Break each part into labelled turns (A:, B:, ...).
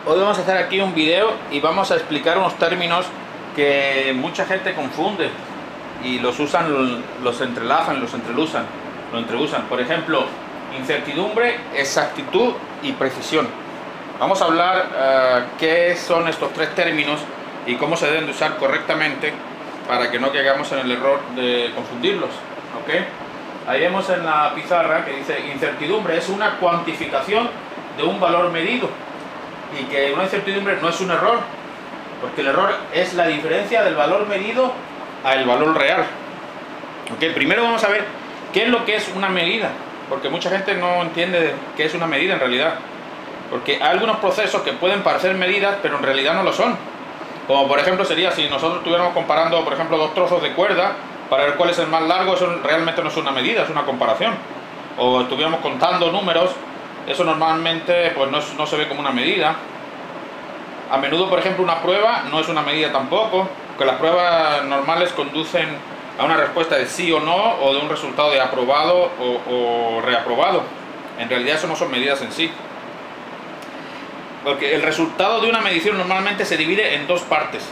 A: Hoy vamos a hacer aquí un video y vamos a explicar unos términos que mucha gente confunde y los usan, los entrelazan, los entreluzan, lo entreusan. Por ejemplo, incertidumbre, exactitud y precisión. Vamos a hablar qué son estos tres términos y cómo se deben de usar correctamente para que no caigamos en el error de confundirlos. ¿Okay? Ahí vemos en la pizarra que dice incertidumbre es una cuantificación de un valor medido, y que una incertidumbre no es un error, porque el error es la diferencia del valor medido al valor real. ¿Okay? Primero vamos a ver qué es lo que es una medida, porque mucha gente no entiende qué es una medida en realidad, porque hay algunos procesos que pueden parecer medidas pero en realidad no lo son, como por ejemplo sería si nosotros estuviéramos comparando por ejemplo dos trozos de cuerda para ver cuál es el más largo. Eso realmente no es una medida, es una comparación. O estuviéramos contando números, eso normalmente pues no se ve como una medida. A menudo, por ejemplo, una prueba no es una medida tampoco, porque las pruebas normales conducen a una respuesta de sí o no, o de un resultado de aprobado o reaprobado. En realidad eso no son medidas en sí, porque el resultado de una medición normalmente se divide en dos partes,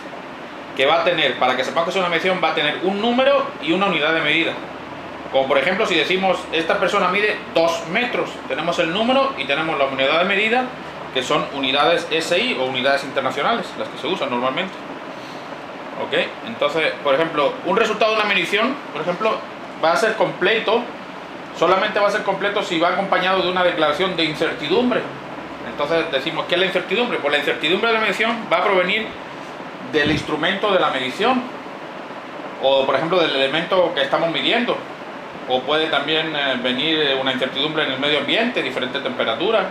A: que va a tener, para que sepamos que es una medición, va a tener un número y una unidad de medida. Como por ejemplo si decimos esta persona mide 2 metros, tenemos el número y tenemos la unidad de medida, que son unidades SI o unidades internacionales, las que se usan normalmente. ¿Ok? Entonces, por ejemplo, un resultado de una medición, por ejemplo, va a ser completo, solamente va a ser completo si va acompañado de una declaración de incertidumbre. Entonces decimos, ¿qué es la incertidumbre? Pues la incertidumbre de la medición va a provenir del instrumento de la medición, o por ejemplo del elemento que estamos midiendo, o puede también venir una incertidumbre en el medio ambiente, diferente temperatura,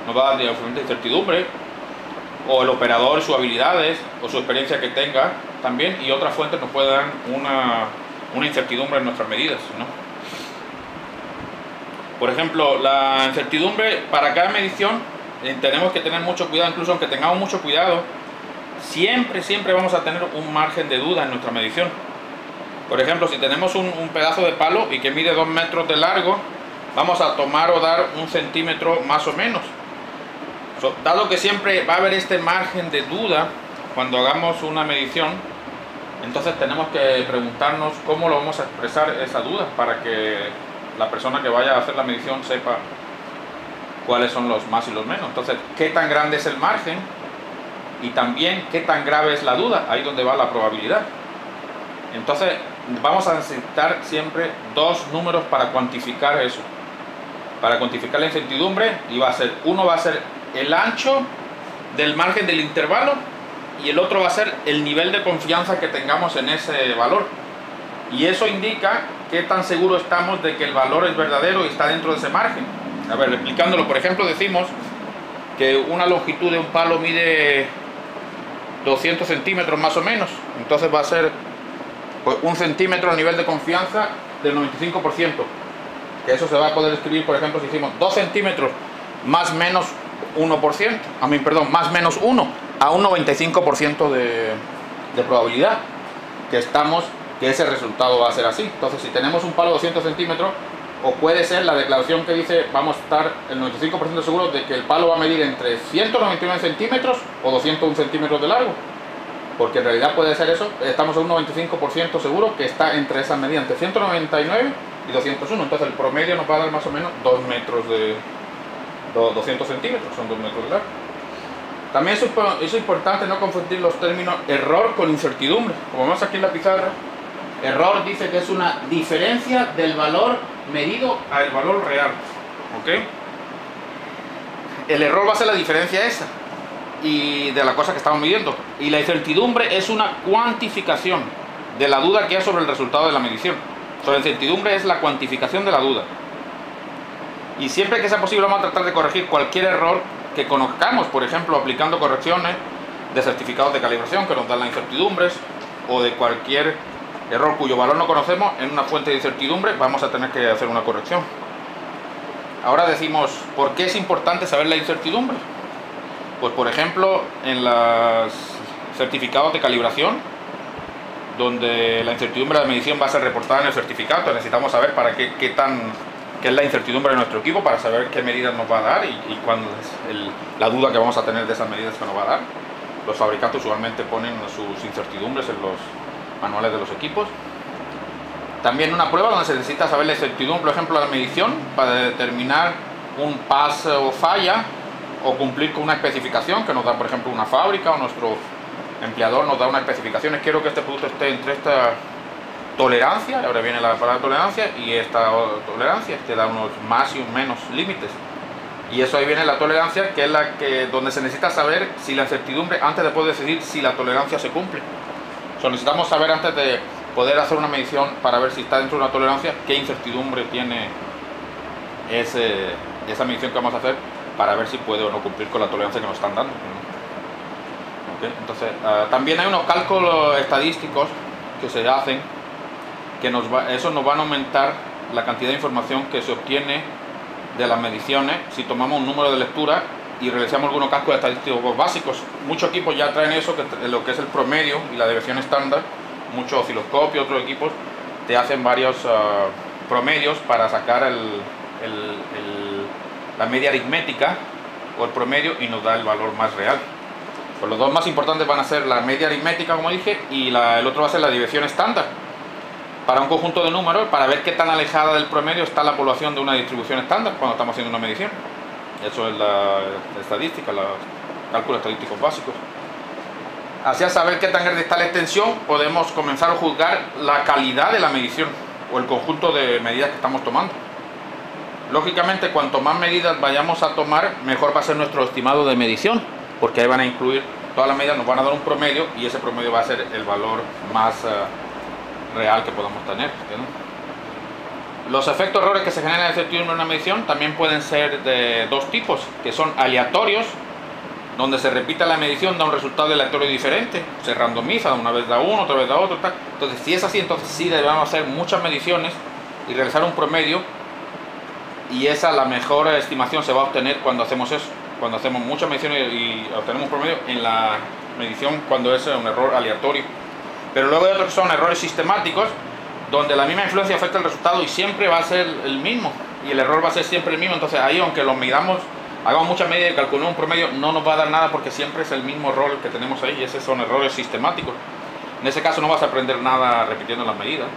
A: nos va a dar diferente incertidumbre, o el operador, sus habilidades o su experiencia que tenga también, y otras fuentes nos pueden dar una incertidumbre en nuestras medidas, ¿no? Por ejemplo, la incertidumbre para cada medición tenemos que tener mucho cuidado. Incluso aunque tengamos mucho cuidado, siempre vamos a tener un margen de duda en nuestra medición. Por ejemplo, si tenemos un pedazo de palo y que mide 2 metros de largo, vamos a tomar o dar 1 centímetro más o menos. Dado que siempre va a haber este margen de duda cuando hagamos una medición, entonces tenemos que preguntarnos cómo lo vamos a expresar esa duda, para que la persona que vaya a hacer la medición sepa cuáles son los más y los menos. Entonces, ¿qué tan grande es el margen? Y también qué tan grave es la duda, ahí donde va la probabilidad. Entonces vamos a necesitar siempre dos números para cuantificar eso, para cuantificar la incertidumbre, y uno va a ser el ancho del margen del intervalo y el otro va a ser el nivel de confianza que tengamos en ese valor, y eso indica qué tan seguro estamos de que el valor es verdadero y está dentro de ese margen. A ver, explicándolo, por ejemplo, decimos que una longitud de un palo mide 200 centímetros más o menos, entonces va a ser pues 1 centímetro a nivel de confianza del 95%, que eso se va a poder escribir, por ejemplo, si decimos 2 centímetros más menos 1%, más menos 1 a un 95% de probabilidad que ese resultado va a ser así. Entonces, si tenemos un palo de 200 centímetros, o puede ser la declaración que dice vamos a estar el 95% seguros de que el palo va a medir entre 199 centímetros o 201 centímetros de largo, porque en realidad puede ser eso. Estamos a un 95% seguro que está entre esas medidas, entre 199 y 201. Entonces el promedio nos va a dar más o menos 2 metros de 200 centímetros, son 2 metros de largo. También es importante no confundir los términos error con incertidumbre. Como vemos aquí en la pizarra, error dice que es una diferencia del valor medido al valor real. ¿Ok? El error va a ser la diferencia esa y de la cosa que estamos midiendo, y la incertidumbre es una cuantificación de la duda que hay sobre el resultado de la medición. La incertidumbre es la cuantificación de la duda, y siempre que sea posible vamos a tratar de corregir cualquier error que conozcamos, por ejemplo aplicando correcciones de certificados de calibración que nos dan las incertidumbres, o de cualquier error cuyo valor no conocemos en una fuente de incertidumbre, vamos a tener que hacer una corrección. Ahora decimos, ¿por qué es importante saber la incertidumbre? Pues por ejemplo en los certificados de calibración, donde la incertidumbre de la medición va a ser reportada en el certificado, necesitamos saber para qué tan que es la incertidumbre de nuestro equipo, para saber qué medidas nos va a dar y cuándo es la duda que vamos a tener de esas medidas que nos va a dar. Los fabricantes usualmente ponen sus incertidumbres en los manuales de los equipos. También una prueba donde se necesita saber la incertidumbre, por ejemplo, la medición, para determinar un pas o falla, o cumplir con una especificación que nos da, por ejemplo, una fábrica, o nuestro empleador nos da unas especificaciones. Quiero que este producto esté entre esta tolerancia, ahora viene la palabra tolerancia, y esta tolerancia te da unos más y unos menos límites. Y eso ahí viene la tolerancia, que es donde se necesita saber si la incertidumbre, antes de poder decidir si la tolerancia se cumple. Necesitamos saber, antes de poder hacer una medición para ver si está dentro de una tolerancia, qué incertidumbre tiene esa medición que vamos a hacer, para ver si puede o no cumplir con la tolerancia que nos están dando. ¿Okay? Entonces, también hay unos cálculos estadísticos que se hacen, que esos nos van a aumentar la cantidad de información que se obtiene de las mediciones si tomamos un número de lectura y realizamos algunos cálculos estadísticos básicos. Muchos equipos ya traen eso, lo que es el promedio y la desviación estándar. Muchos osciloscopios, otros equipos te hacen varios promedios para sacar la media aritmética o el promedio, y nos da el valor más real. Pues los dos más importantes van a ser la media aritmética, como dije, y el otro va a ser la desviación estándar, para un conjunto de números, para ver qué tan alejada del promedio está la población de una distribución estándar cuando estamos haciendo una medición. Eso es la estadística, los cálculos estadísticos básicos. Así, al saber qué tan grande está la extensión, podemos comenzar a juzgar la calidad de la medición o el conjunto de medidas que estamos tomando. Lógicamente, cuanto más medidas vayamos a tomar, mejor va a ser nuestro estimado de medición, porque ahí van a incluir todas las medidas, nos van a dar un promedio, y ese promedio va a ser el valor más real que podamos tener, ¿no? Los efectos errores que se generan en la incertidumbre en una medición también pueden ser de dos tipos, que son aleatorios, donde se repite la medición, da un resultado aleatorio diferente, se randomiza, una vez da uno, otra vez da otro, tal. Entonces, si es así, entonces sí debemos hacer muchas mediciones y realizar un promedio, y la mejor estimación se va a obtener cuando hacemos eso, cuando hacemos muchas mediciones y obtenemos un promedio en la medición, cuando es un error aleatorio. Pero luego hay otros que son errores sistemáticos, donde la misma influencia afecta el resultado y siempre va a ser el mismo, y el error va a ser siempre el mismo. Entonces ahí, aunque lo midamos, hagamos muchas medidas y calculemos un promedio, no nos va a dar nada, porque siempre es el mismo error que tenemos ahí, y esos son errores sistemáticos. En ese caso no vas a aprender nada repitiendo las medidas.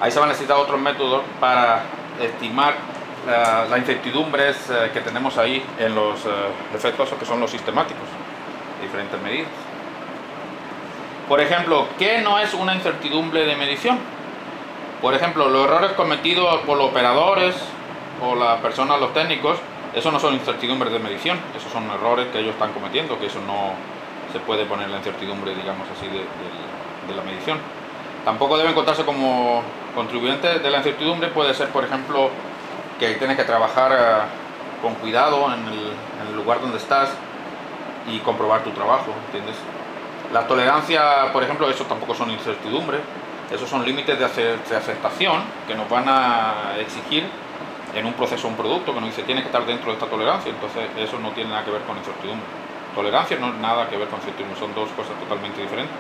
A: Ahí se van a necesitar otros métodos para estimar las incertidumbres que tenemos ahí en los efectos que son los sistemáticos, diferentes medidas. Por ejemplo, ¿qué no es una incertidumbre de medición? Por ejemplo, los errores cometidos por los operadores o las personas, los técnicos, eso no son incertidumbres de medición, esos son errores que ellos están cometiendo, que eso no se puede poner la incertidumbre, digamos así, de la medición. Tampoco deben contarse como contribuyentes de la incertidumbre. Puede ser, por ejemplo, que tienes que trabajar con cuidado en el lugar donde estás y comprobar tu trabajo, ¿entiendes? La tolerancia, por ejemplo, eso tampoco son incertidumbres, esos son límites de aceptación que nos van a exigir en un proceso o un producto, que nos dice tiene que estar dentro de esta tolerancia. Entonces eso no tiene nada que ver con incertidumbre. Tolerancia no es nada que ver con incertidumbre, son dos cosas totalmente diferentes.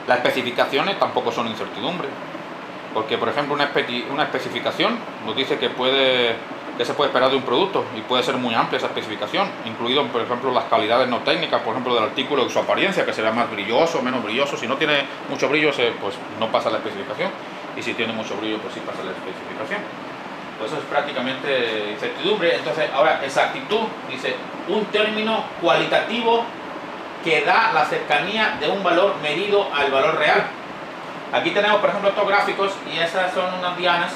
A: Las especificaciones tampoco son incertidumbre, porque, por ejemplo, una especificación nos dice que se puede esperar de un producto, y puede ser muy amplia esa especificación, incluido, por ejemplo, las calidades no técnicas, por ejemplo, del artículo y su apariencia, que será más brilloso, menos brilloso. Si no tiene mucho brillo, pues no pasa la especificación, y si tiene mucho brillo, pues sí pasa la especificación. Entonces es prácticamente incertidumbre. Entonces, ahora, exactitud, dice, un término cualitativo que da la cercanía de un valor medido al valor real. Aquí tenemos, por ejemplo, estos gráficos, y esas son unas dianas,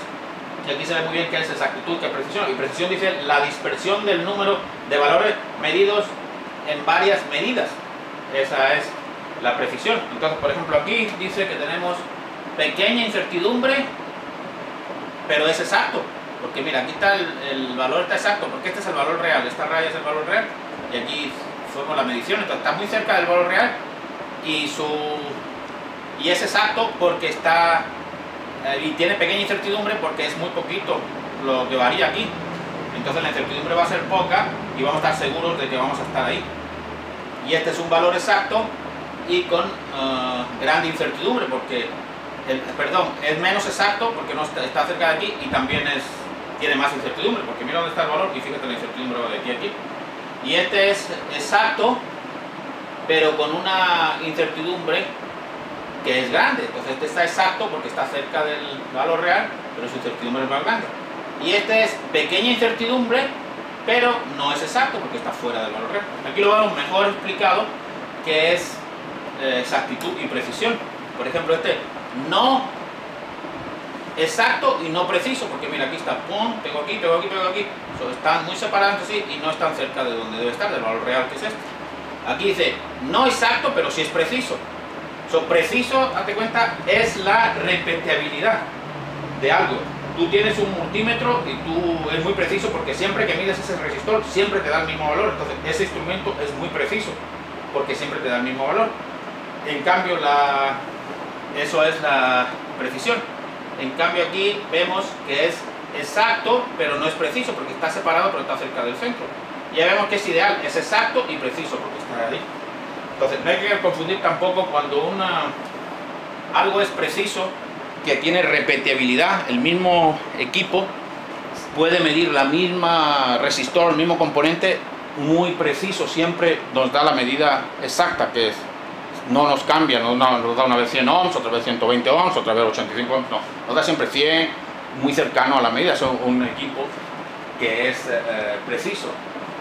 A: y aquí se ve muy bien qué es exactitud, qué es precisión. Y precisión dice la dispersión del número de valores medidos en varias medidas. Esa es la precisión. Entonces, por ejemplo, aquí dice que tenemos pequeña incertidumbre, pero es exacto. Porque mira, aquí está el valor está exacto, porque este es el valor real, esta raya es el valor real, y aquí fuimos la medición. Entonces está muy cerca del valor real, y es exacto porque está y tiene pequeña incertidumbre porque es muy poquito lo que varía aquí. Entonces la incertidumbre va a ser poca y vamos a estar seguros de que vamos a estar ahí. Y este es un valor exacto y con grande incertidumbre, porque es menos exacto porque no está cerca de aquí, y también es tiene más incertidumbre, porque mira dónde está el valor y fíjate la incertidumbre de aquí a aquí. Y este es exacto, pero con una incertidumbre que es grande. Entonces este está exacto porque está cerca del valor real, pero su incertidumbre es más grande. Y este es pequeña incertidumbre, pero no es exacto porque está fuera del valor real. Aquí lo vemos mejor explicado, que es exactitud y precisión. Por ejemplo, este no exacto y no preciso, porque mira, aquí está, pum, pego aquí, pego aquí, pego aquí. Están muy separados entre sí y no están cerca de donde debe estar, del valor real, que es este. Aquí dice no exacto, pero sí es preciso. Preciso, date cuenta, es la repetibilidad de algo. Tú tienes un multímetro y tú es muy preciso porque siempre que mides ese resistor siempre te da el mismo valor. Entonces ese instrumento es muy preciso porque siempre te da el mismo valor. En cambio eso es la precisión. En cambio aquí vemos que es exacto pero no es preciso porque está separado pero está cerca del centro. Ya vemos que es ideal, es exacto y preciso porque está ahí. Entonces no hay que confundir tampoco cuando algo es preciso, que tiene repetibilidad. El mismo equipo puede medir la misma resistor, el mismo componente muy preciso, siempre nos da la medida exacta, que es, no nos cambia, nos da una vez 100 ohms, otra vez 120 ohms, otra vez 85 ohms, no, nos da siempre 100, muy cercano a la medida. Es un equipo que es preciso,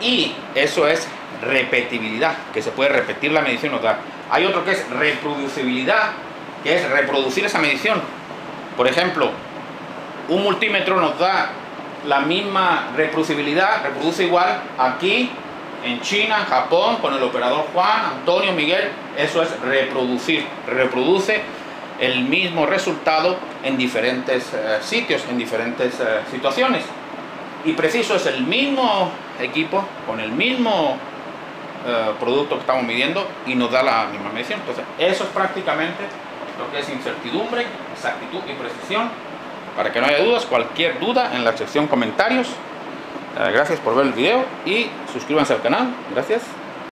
A: y eso es repetibilidad, que se puede repetir la medición, nos da. Hay otro que es reproducibilidad, que es reproducir esa medición. Por ejemplo, un multímetro nos da la misma reproducibilidad, reproduce igual aquí, en China, en Japón, con el operador Juan, Antonio, Miguel. Eso es reproducir, reproduce el mismo resultado en diferentes sitios, en diferentes situaciones. Y preciso es el mismo equipo, con el mismo producto que estamos midiendo, y nos da la misma medición. Entonces eso es prácticamente lo que es incertidumbre, exactitud y precisión. Para que no haya dudas, cualquier duda en la sección comentarios. Gracias por ver el video y suscríbanse al canal. Gracias.